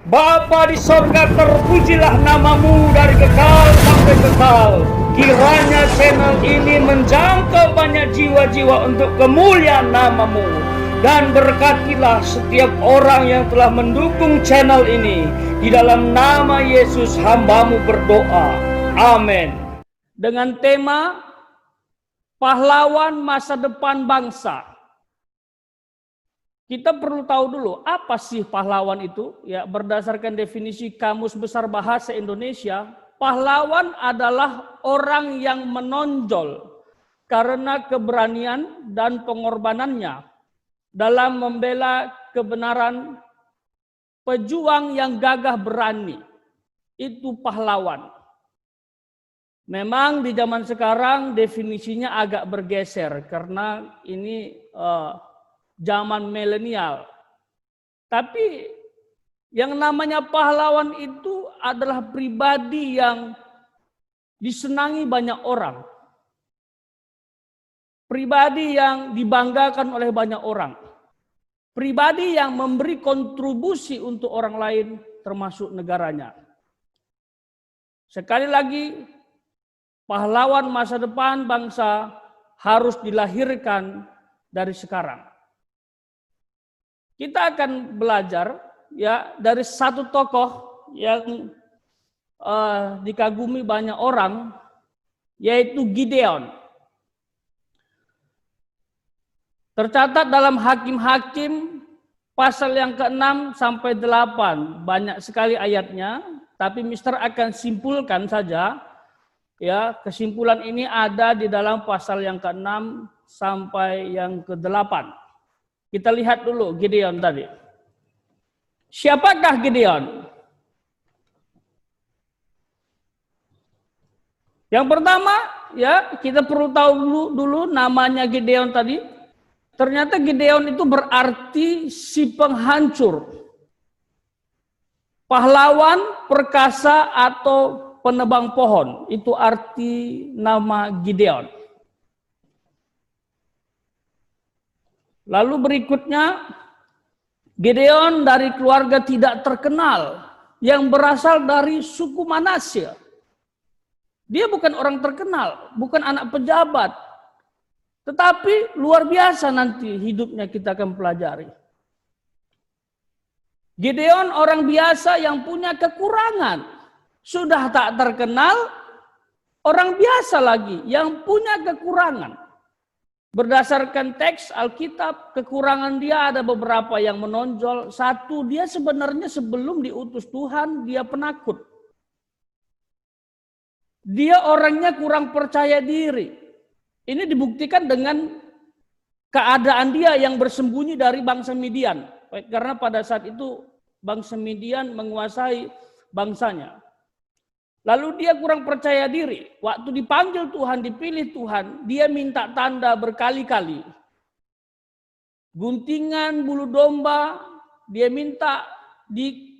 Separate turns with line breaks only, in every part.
Bapa di sorga, terpujilah namamu dari kekal sampai kekal. Kiranya channel ini menjangkau banyak jiwa-jiwa untuk kemuliaan namamu. Dan berkatilah setiap orang yang telah mendukung channel ini. Di dalam nama Yesus hambamu berdoa. Amin. Dengan tema pahlawan masa depan bangsa. Kita perlu tahu dulu apa sih pahlawan itu? Ya, berdasarkan definisi Kamus Besar Bahasa Indonesia, pahlawan adalah orang yang menonjol karena keberanian dan pengorbanannya dalam membela kebenaran, pejuang yang gagah berani. Itu pahlawan. Memang di zaman sekarang definisinya agak bergeser karena ini zaman milenial. Tapi yang namanya pahlawan itu adalah pribadi yang disenangi banyak orang. Pribadi yang dibanggakan oleh banyak orang. Pribadi yang memberi kontribusi untuk orang lain termasuk negaranya. Sekali lagi, pahlawan masa depan bangsa harus dilahirkan dari sekarang. Kita akan belajar ya dari satu tokoh yang dikagumi banyak orang, yaitu Gideon. Tercatat dalam Hakim-Hakim pasal yang ke-6 sampai 8, banyak sekali ayatnya, tapi Mister akan simpulkan saja. Ya, kesimpulan ini ada di dalam pasal yang ke-6 sampai yang ke-8. Kita lihat dulu Gideon tadi. Siapakah Gideon? Yang pertama, ya, kita perlu tahu dulu namanya Gideon tadi. Ternyata Gideon itu berarti si penghancur. Pahlawan, perkasa atau penebang pohon. Itu arti nama Gideon. Lalu berikutnya, Gideon dari keluarga tidak terkenal yang berasal dari suku Manasye. Dia bukan orang terkenal, bukan anak pejabat. Tetapi luar biasa nanti hidupnya kita akan pelajari. Gideon orang biasa yang punya kekurangan. Sudah tak terkenal, orang biasa lagi yang punya kekurangan. Berdasarkan teks Alkitab, kekurangan dia ada beberapa yang menonjol. Satu, dia sebenarnya sebelum diutus Tuhan, dia penakut. Dia orangnya kurang percaya diri. Ini dibuktikan dengan keadaan dia yang bersembunyi dari bangsa Midian. Karena pada saat itu bangsa Midian menguasai bangsanya. Lalu dia kurang percaya diri. Waktu dipanggil Tuhan, dipilih Tuhan, dia minta tanda berkali-kali. Guntingan bulu domba, dia minta dibasahi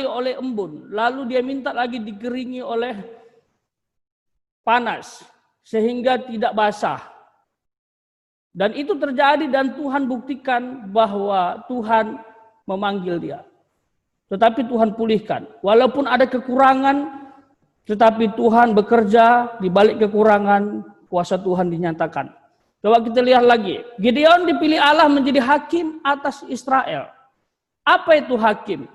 oleh embun. Lalu dia minta lagi dikeringi oleh panas, sehingga tidak basah. Dan itu terjadi dan Tuhan buktikan bahwa Tuhan memanggil dia. Tetapi Tuhan pulihkan. Walaupun ada kekurangan, tetapi Tuhan bekerja di balik kekurangan, kuasa Tuhan dinyatakan. Coba kita lihat lagi. Gideon dipilih Allah menjadi hakim atas Israel. Apa itu hakim?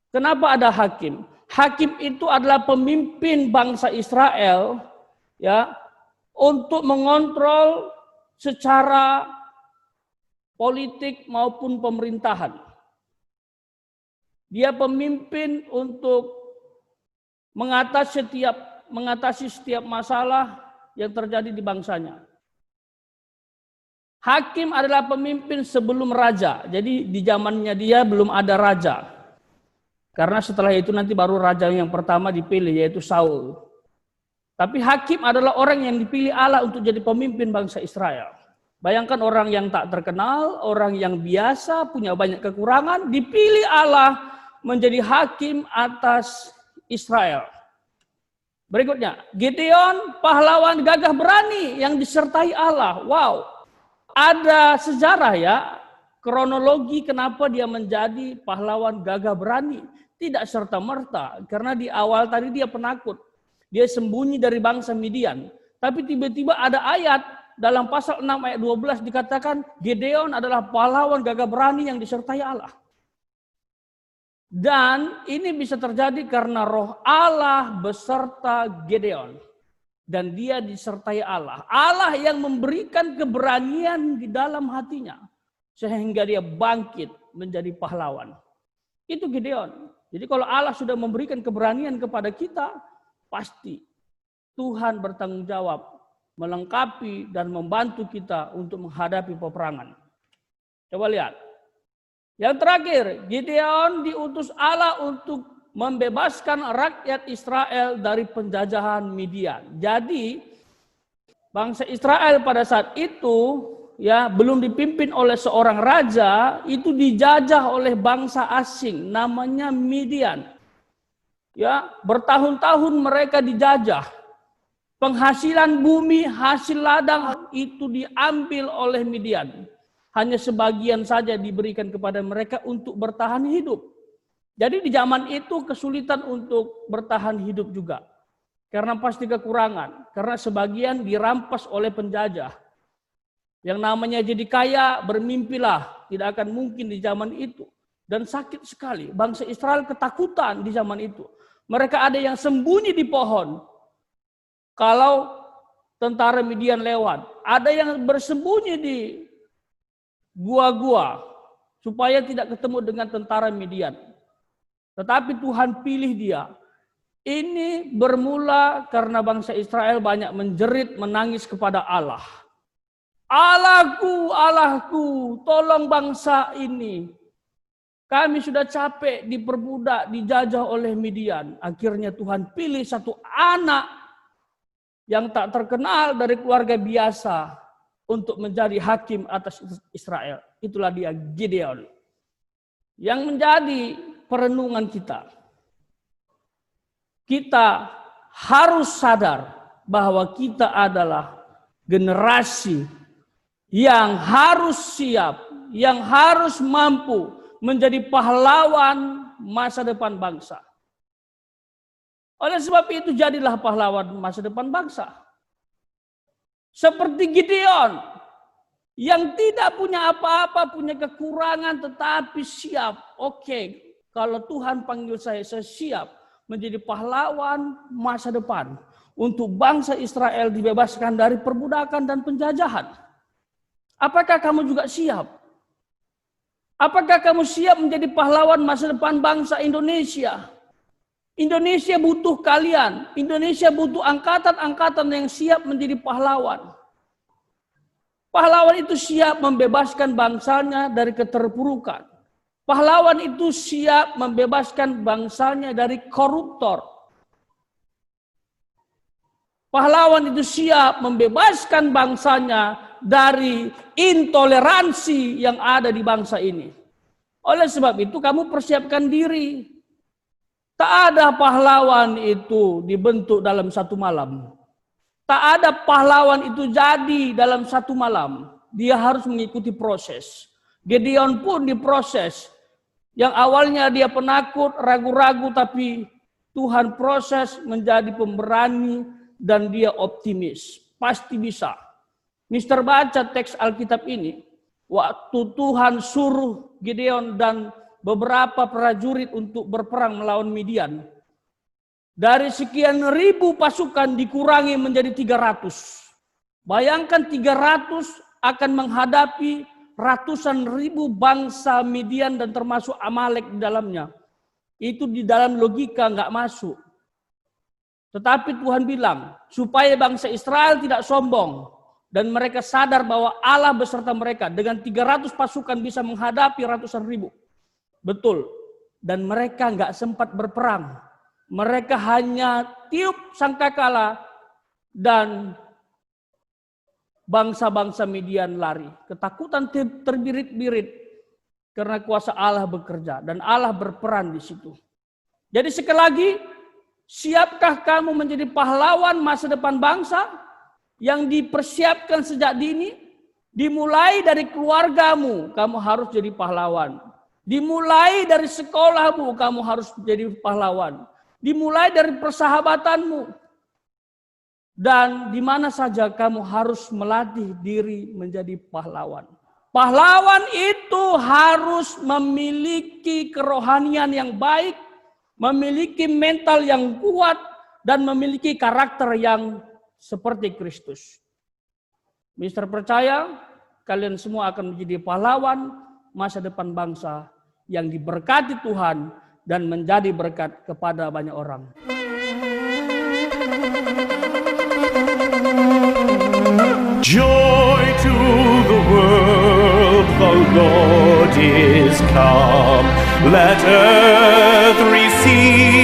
Kenapa ada hakim? Hakim itu adalah pemimpin bangsa Israel, ya, untuk mengontrol secara politik maupun pemerintahan. Dia pemimpin untuk mengatasi setiap masalah yang terjadi di bangsanya. Hakim adalah pemimpin sebelum raja. Jadi di zamannya dia belum ada raja. Karena setelah itu nanti baru raja yang pertama dipilih, yaitu Saul. Tapi hakim adalah orang yang dipilih Allah untuk jadi pemimpin bangsa Israel. Bayangkan orang yang tak terkenal, orang yang biasa, punya banyak kekurangan, dipilih Allah menjadi hakim atas Israel. Berikutnya, Gideon pahlawan gagah berani yang disertai Allah. Wow, ada sejarah ya, kronologi kenapa dia menjadi pahlawan gagah berani. Tidak serta-merta, karena di awal tadi dia penakut. Dia sembunyi dari bangsa Midian. Tapi tiba-tiba ada ayat dalam pasal 6 ayat 12 dikatakan Gideon adalah pahlawan gagah berani yang disertai Allah. Dan ini bisa terjadi karena roh Allah beserta Gideon. Dan dia disertai Allah. Allah yang memberikan keberanian di dalam hatinya. Sehingga dia bangkit menjadi pahlawan. Itu Gideon. Jadi kalau Allah sudah memberikan keberanian kepada kita, pasti Tuhan bertanggung jawab melengkapi dan membantu kita untuk menghadapi peperangan. Coba lihat. Yang terakhir, Gideon diutus Allah untuk membebaskan rakyat Israel dari penjajahan Midian. Jadi bangsa Israel pada saat itu ya belum dipimpin oleh seorang raja, itu dijajah oleh bangsa asing namanya Midian. Ya, bertahun-tahun mereka dijajah. Penghasilan bumi, hasil ladang itu diambil oleh Midian. Hanya sebagian saja diberikan kepada mereka untuk bertahan hidup. Jadi di zaman itu kesulitan untuk bertahan hidup juga. Karena pasti kekurangan. Karena sebagian dirampas oleh penjajah. Yang namanya jadi kaya, bermimpilah. Tidak akan mungkin di zaman itu. Dan sakit sekali. Bangsa Israel ketakutan di zaman itu. Mereka ada yang sembunyi di pohon. Kalau tentara Midian lewat. Ada yang bersembunyi di gua-gua. Supaya tidak ketemu dengan tentara Midian. Tetapi Tuhan pilih dia. Ini bermula karena bangsa Israel banyak menjerit, menangis kepada Allah. Allahku, Allahku, tolong bangsa ini. Kami sudah capek diperbudak, dijajah oleh Midian. Akhirnya Tuhan pilih satu anak yang tak terkenal dari keluarga biasa untuk menjadi hakim atas Israel. Itulah dia Gideon. Yang menjadi perenungan kita. Kita harus sadar bahwa kita adalah generasi yang harus siap, yang harus mampu menjadi pahlawan masa depan bangsa. Oleh sebab itu jadilah pahlawan masa depan bangsa. Seperti Gideon yang tidak punya apa-apa, punya kekurangan tetapi siap. Oke, kalau Tuhan panggil saya siap menjadi pahlawan masa depan untuk bangsa Israel dibebaskan dari perbudakan dan penjajahan. Apakah kamu juga siap? Apakah kamu siap menjadi pahlawan masa depan bangsa Indonesia? Indonesia butuh kalian. Indonesia butuh angkatan-angkatan yang siap menjadi pahlawan. Pahlawan itu siap membebaskan bangsanya dari keterpurukan. Pahlawan itu siap membebaskan bangsanya dari koruptor. Pahlawan itu siap membebaskan bangsanya dari intoleransi yang ada di bangsa ini. Oleh sebab itu kamu persiapkan diri. Tak ada pahlawan itu dibentuk dalam satu malam. Tak ada pahlawan itu jadi dalam satu malam. Dia harus mengikuti proses. Gideon pun diproses. Yang awalnya dia penakut, ragu-ragu, tapi Tuhan proses menjadi pemberani dan dia optimis. Pasti bisa. Mister baca teks Alkitab ini. Waktu Tuhan suruh Gideon dan beberapa prajurit untuk berperang melawan Midian. Dari sekian ribu pasukan dikurangi menjadi 300. Bayangkan 300 akan menghadapi ratusan ribu bangsa Midian dan termasuk Amalek di dalamnya. Itu di dalam logika nggak masuk. Tetapi Tuhan bilang, supaya bangsa Israel tidak sombong. Dan mereka sadar bahwa Allah beserta mereka. Dengan 300 pasukan bisa menghadapi ratusan ribu. Betul. Dan mereka nggak sempat berperang. Mereka hanya tiup sangkakala dan bangsa-bangsa Midian lari. Ketakutan terbirit-birit karena kuasa Allah bekerja dan Allah berperan di situ. Jadi sekali lagi, siapkah kamu menjadi pahlawan masa depan bangsa yang dipersiapkan sejak dini? Dimulai dari keluargamu, kamu harus jadi pahlawan. Dimulai dari sekolahmu, kamu harus jadi pahlawan. Dimulai dari persahabatanmu. Dan di mana saja kamu harus melatih diri menjadi pahlawan. Pahlawan itu harus memiliki kerohanian yang baik, memiliki mental yang kuat, dan memiliki karakter yang seperti Kristus. Mister percaya, kalian semua akan menjadi pahlawan masa depan bangsa yang diberkati Tuhan dan menjadi berkat kepada banyak orang.
Joy to the world, the Lord is come. Let earth receive